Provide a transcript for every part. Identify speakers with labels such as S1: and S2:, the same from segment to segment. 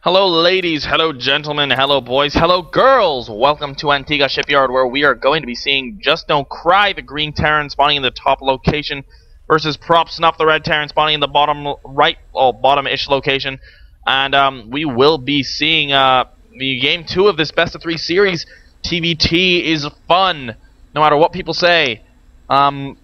S1: Hello ladies, hello gentlemen, hello boys, hello girls! Welcome to Antigua Shipyard, where we are going to be seeing Just Don't Cry, the green Terran spawning in the top location, versus prOpSnuffe, the red Terran spawning in the bottom right, bottom-ish location. And we will be seeing the game 2 of this best of 3 series. TVT is fun, no matter what people say. prOpSnuffe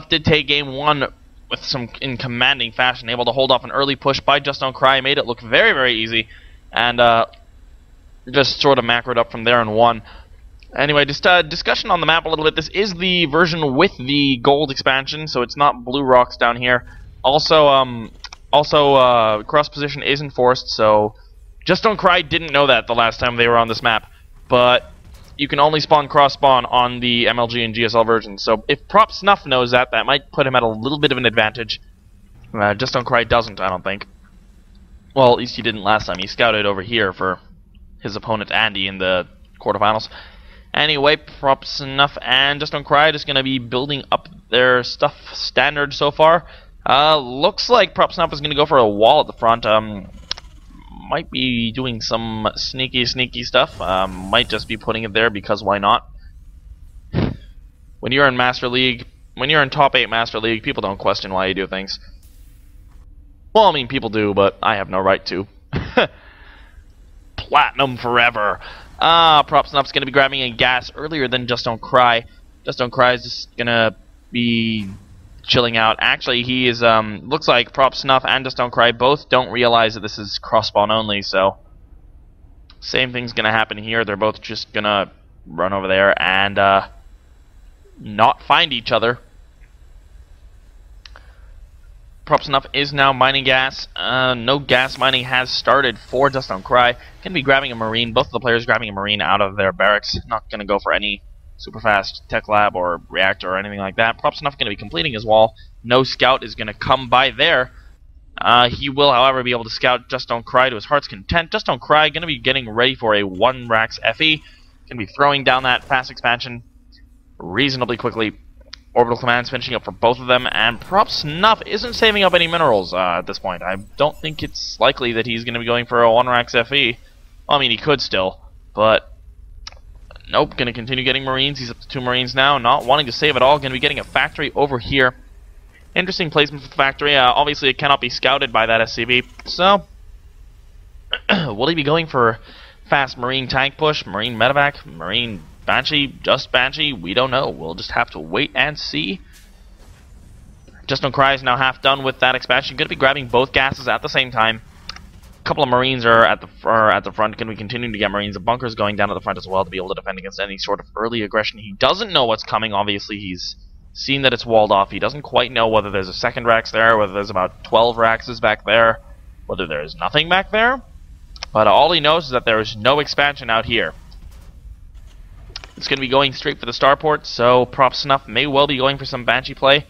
S1: did take game 1 with some in commanding fashion, able to hold off an early push by JustDontCry, made it look very, very easy, and just sort of macroed up from there and won. Anyway, just discussion on the map a little bit. This is the version with the gold expansion, so it's not blue rocks down here. Also, cross position is enforced, so JustDontCry didn't know that the last time they were on this map, but you can only spawn cross-spawn on the MLG and GSL version. So if prOpSnuffe knows that, that might put him at a little bit of an advantage. JustDontCry doesn't, I don't think. Well, at least he didn't last time. He scouted over here for his opponent Andy in the quarterfinals. Anyway, prOpSnuffe and JustDontCry are just going to be building up their stuff standard so far. Looks like prOpSnuffe is going to go for a wall at the front. Might be doing some sneaky stuff. Might just be putting it there because why not? When you're in Master League, when you're in top 8 Master League, people don't question why you do things. Well, I mean, people do, but I have no right to. Platinum forever. prOpSnuffe's gonna be grabbing a gas earlier than JustDontCry. JustDontCry is just gonna be chilling out. Actually, he is, looks like prOpSnuffe and JustDontCry both don't realize that this is cross-spawn only, so same thing's gonna happen here. They're both just gonna run over there and, not find each other. prOpSnuffe is now mining gas. No gas mining has started for JustDontCry. Gonna be grabbing a Marine. Both of the players grabbing a Marine out of their barracks. Not gonna go for any super fast tech lab or reactor or anything like that. prOpSnuffe going to be completing his wall. No scout is going to come by there. He will, however, be able to scout JustDontCry to his heart's content. JustDontCry going to be getting ready for a 1 Rax FE. Going to be throwing down that fast expansion reasonably quickly. Orbital commands finishing up for both of them, and prOpSnuffe isn't saving up any minerals at this point. I don't think it's likely that he's going to be going for a 1 Rax FE. Well, I mean, he could still, but nope, going to continue getting Marines. He's up to 2 Marines now, not wanting to save at all. Going to be getting a factory over here. Interesting placement for the factory. Obviously, it cannot be scouted by that SCV. So, will he be going for fast Marine tank push, Marine medevac, Marine Banshee, just Banshee? We don't know. We'll just have to wait and see. JustDontCry is now half done with that expansion. Going to be grabbing both gases at the same time. A couple of Marines are at the front. Can we continue to get Marines? The bunker's going down at the front as well to be able to defend against any sort of early aggression. He doesn't know what's coming. Obviously, he's seen that it's walled off. He doesn't quite know whether there's a second Rax there, whether there's about 12 Raxes back there, whether there's nothing back there. But all he knows is that there is no expansion out here. It's going to be going straight for the starport, so prOpSnuffe may well be going for some Banshee play.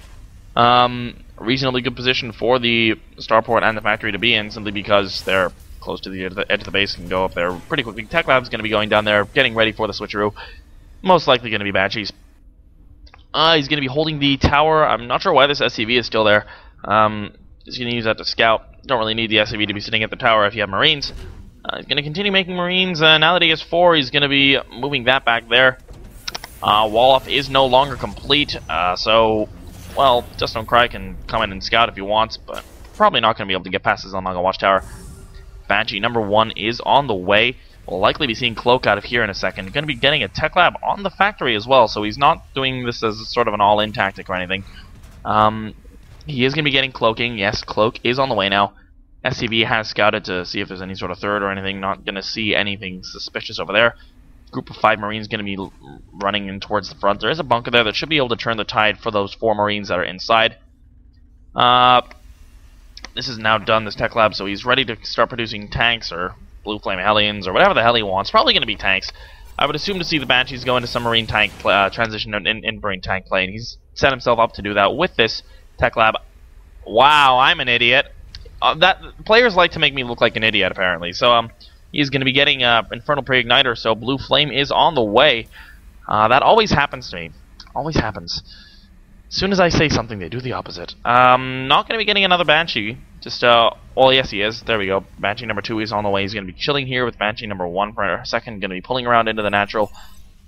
S1: Reasonably good position for the starport and the factory to be in, simply because they're close to the edge of the base and can go up there pretty quickly. Tech Lab's going to be going down there, getting ready for the switcheroo. Most likely going to be Banshees. He's going to be holding the tower. I'm not sure why this SCV is still there. He's going to use that to scout. Don't really need the SCV to be sitting at the tower if you have Marines. He's going to continue making Marines. Now that he has 4, he's going to be moving that back there. Wall-off is no longer complete, so well, JustDontCry can come in and scout if he wants, but probably not going to be able to get past his Unlock Watchtower. Banshee number 1 is on the way. We'll likely be seeing Cloak out of here in a second. Going to be getting a Tech Lab on the factory as well, so he's not doing this as sort of an all-in tactic or anything. He is going to be getting Cloaking. Yes, Cloak is on the way now. SCV has scouted to see if there's any sort of third or anything. Not going to see anything suspicious over there. Group of 5 Marines going to be running in towards the front. There is a bunker there that should be able to turn the tide for those 4 Marines that are inside. This is now done, this Tech Lab, so he's ready to start producing tanks or Blue Flame Hellions or whatever the hell he wants. Probably going to be tanks. I would assume to see the Banshees go into some Marine tank transition in Marine tank play, and he's set himself up to do that with this Tech Lab. Wow, I'm an idiot. Players like to make me look like an idiot, apparently. So, he's going to be getting Infernal Pre-Igniter, so Blue Flame is on the way. That always happens to me. Always happens. As soon as I say something, they do the opposite. Not going to be getting another Banshee. Well, yes, he is. There we go. Banshee number 2 is on the way. He's going to be chilling here with Banshee number 1 for a second. Going to be pulling around into the natural.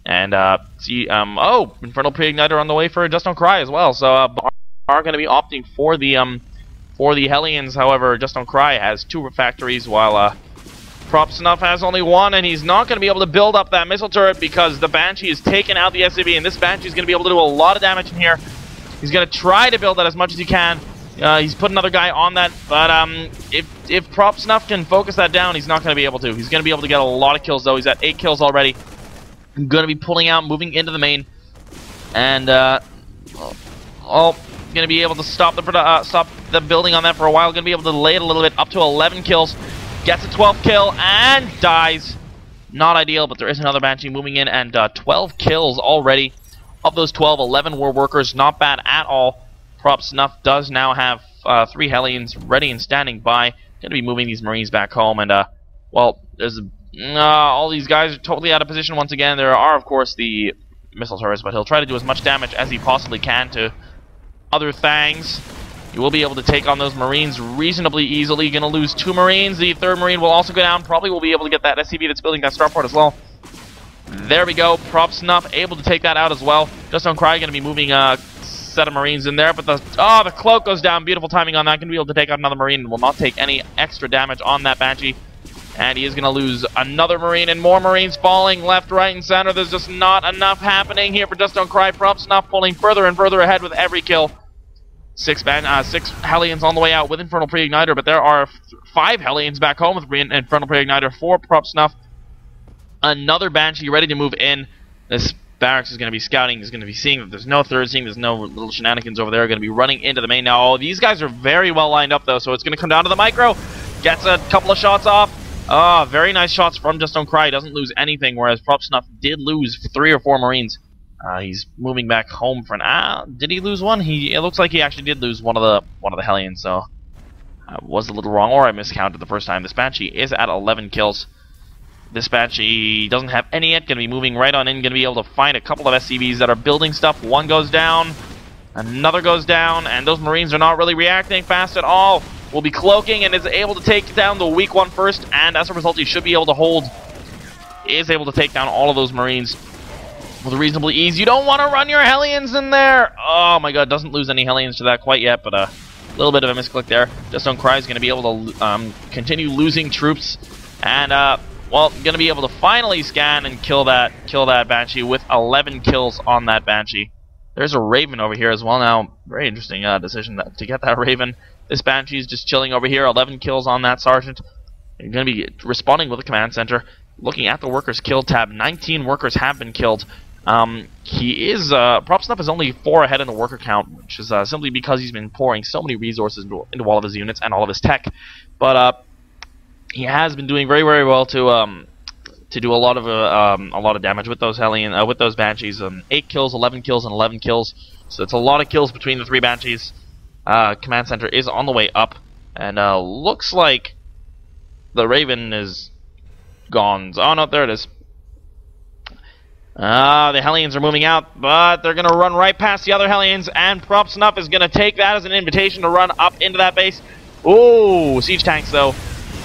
S1: And, oh! Infernal Pre-Igniter on the way for JustDontCry as well. So, are going to be opting for the Hellions. However, JustDontCry has 2 refractories, while, prOpSnuffe has only 1, and he's not going to be able to build up that missile turret because the Banshee has taken out the SCV, and this Banshee is going to be able to do a lot of damage in here. He's going to try to build that as much as he can. He's put another guy on that, but if prOpSnuffe can focus that down, he's not going to be able to. He's going to be able to get a lot of kills, though. He's at 8 kills already. Going to be pulling out, moving into the main, and going to be able to stop the building on that for a while. Going to be able to delay it a little bit, up to 11 kills. Gets a 12th kill and dies. Not ideal, but there is another Banshee moving in, and 12 kills already. Of those 12, 11 were workers. Not bad at all. prOpSnuffe does now have 3 Hellions ready and standing by. Going to be moving these Marines back home, and well, there's all these guys are totally out of position once again. There are, of course, the missile turrets, but he'll try to do as much damage as he possibly can to other things. You will be able to take on those Marines reasonably easily. Going to lose 2 Marines. The 3rd Marine will also go down. Probably will be able to get that SCV that's building that starport as well. There we go. prOpSnuffe able to take that out as well. JustDontCry going to be moving a set of Marines in there, but the cloak goes down. Beautiful timing on that. Going to be able to take out another Marine and will not take any extra damage on that Banshee. And he is going to lose another Marine and more Marines falling left, right, and center. There's just not enough happening here for JustDontCry. prOpSnuffe pulling further and further ahead with every kill. 6 Hellions on the way out with Infernal Pre-Igniter, but there are 5 Hellions back home with Infernal Pre-Igniter for prOpSnuffe. Another Banshee ready to move in. This barracks is going to be scouting, is going to be seeing that there's no third scene, there's no little shenanigans over there, going to be running into the main. Now, these guys are very well lined up, though, so it's going to come down to the micro. Gets a couple of shots off. Very nice shots from JustDontCry. Doesn't lose anything, whereas prOpSnuffe did lose 3 or 4 Marines. He's moving back home for now. Did he lose one? It looks like he actually did lose one of the Hellions, so I was a little wrong, or I miscounted the first time. This Banshee is at 11 kills. This Banshee doesn't have any yet. Going to be moving right on in. Going to be able to find a couple of SCVs that are building stuff. One goes down, another goes down, and those Marines are not really reacting fast at all. Will be cloaking and is able to take down the weak one first, and as a result, he should be able to hold. Is able to take down all of those Marines with reasonable ease. You don't want to run your Hellions in there. Oh my god, doesn't lose any Hellions to that quite yet, but a little bit of a misclick there. JustDontCry is going to be able to continue losing troops, and well, going to be able to finally scan and kill that Banshee with 11 kills on that Banshee. There's a Raven over here as well now. Very interesting decision to get that Raven. This Banshee is just chilling over here. 11 kills on that Sergeant. You're going to be responding with a command center. Looking at the workers killed tab, 19 workers have been killed. prOpSnuffe is only 4 ahead in the worker count, which is simply because he's been pouring so many resources into all of his units and all of his tech. But he has been doing very, very well to do a lot of damage with those with those Banshees. 8 kills, 11 kills, and 11 kills. So it's a lot of kills between the 3 Banshees. Command center is on the way up, and looks like the Raven is gone. Oh no, there it is. The Hellions are moving out, but they're going to run right past the other Hellions, and prOpSnuffe is going to take that as an invitation to run up into that base. Ooh, siege tanks though.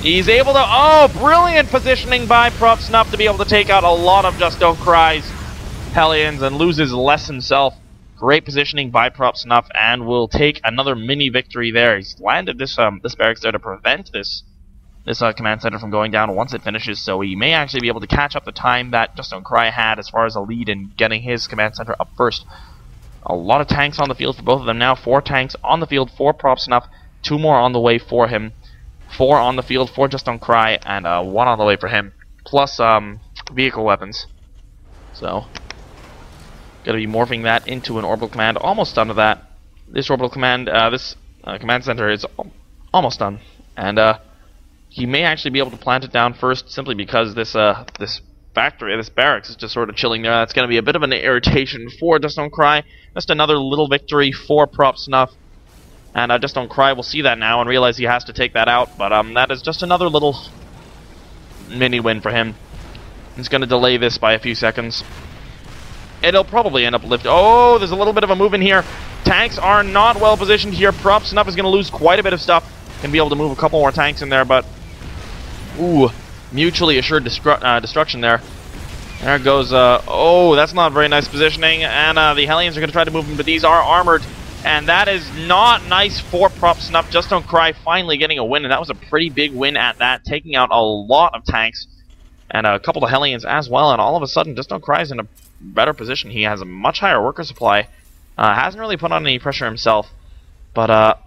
S1: He's able to, oh, brilliant positioning by prOpSnuffe to be able to take out a lot of JustDontCry's Hellions and loses less himself. Great positioning by prOpSnuffe, and will take another mini victory there. He's landed this barracks there to prevent this command center from going down once it finishes, so he may actually be able to catch up the time that JustDontCry had as far as a lead in getting his command center up first. A lot of tanks on the field for both of them now. 4 tanks on the field for prOpSnuffe, 2 more on the way for him. 4 on the field for JustDontCry, and 1 on the way for him, plus vehicle weapons. So, gonna be morphing that into an orbital command. Almost done with that. This orbital command, command center is almost done, and he may actually be able to plant it down first, simply because this barracks is just sort of chilling there. That's gonna be a bit of an irritation for JustDontCry. Just another little victory for prOpSnuffe. And JustDontCry will see that now and realize he has to take that out, but that is just another little mini win for him. He's going to delay this by a few seconds. It'll probably end up lifting. Oh, there's a little bit of a move in here. Tanks are not well positioned here. prOpSnuffe is going to lose quite a bit of stuff. Gonna be able to move a couple more tanks in there, but ooh, mutually assured destruction there. There goes, oh, that's not very nice positioning, and the Hellions are going to try to move him, but these are armored, and that is not nice for prOpSnuffe. JustDontCry finally getting a win, and that was a pretty big win at that, taking out a lot of tanks, and a couple of Hellions as well, and all of a sudden, JustDontCry is in a better position. He has a much higher worker supply, hasn't really put on any pressure himself, but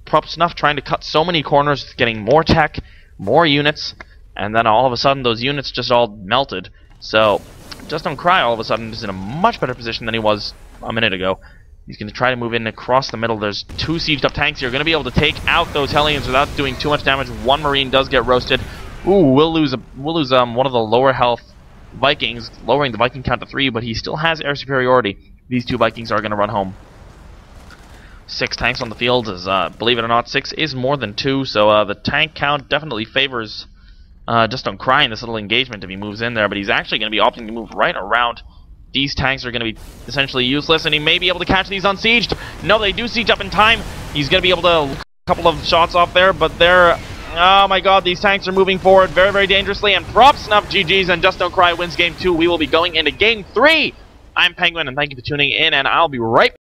S1: prOpSnuffe trying to cut so many corners, getting more tech, more units, and then all of a sudden, those units just all melted. So, JustDontCry all of a sudden is in a much better position than he was a minute ago. He's going to try to move in across the middle. There's 2 sieged up tanks here. Going to be able to take out those Hellions without doing too much damage. 1 Marine does get roasted. Ooh, we'll lose one of the lower health Vikings, lowering the Viking count to 3, but he still has air superiority. These 2 Vikings are going to run home. 6 tanks on the field is, believe it or not, 6 is more than 2, so the tank count definitely favors JustDontCry in this little engagement if he moves in there, but he's actually going to be opting to move right around. These tanks are going to be essentially useless, and he may be able to catch these unsieged. No, they do siege up in time. He's going to be able to a couple of shots off there, but they're... Oh my god, these tanks are moving forward very, very dangerously, and prOpSnuffe GG's, and JustDontCry wins game 2. We will be going into game 3. I'm Penguin, and thank you for tuning in, and I'll be right back.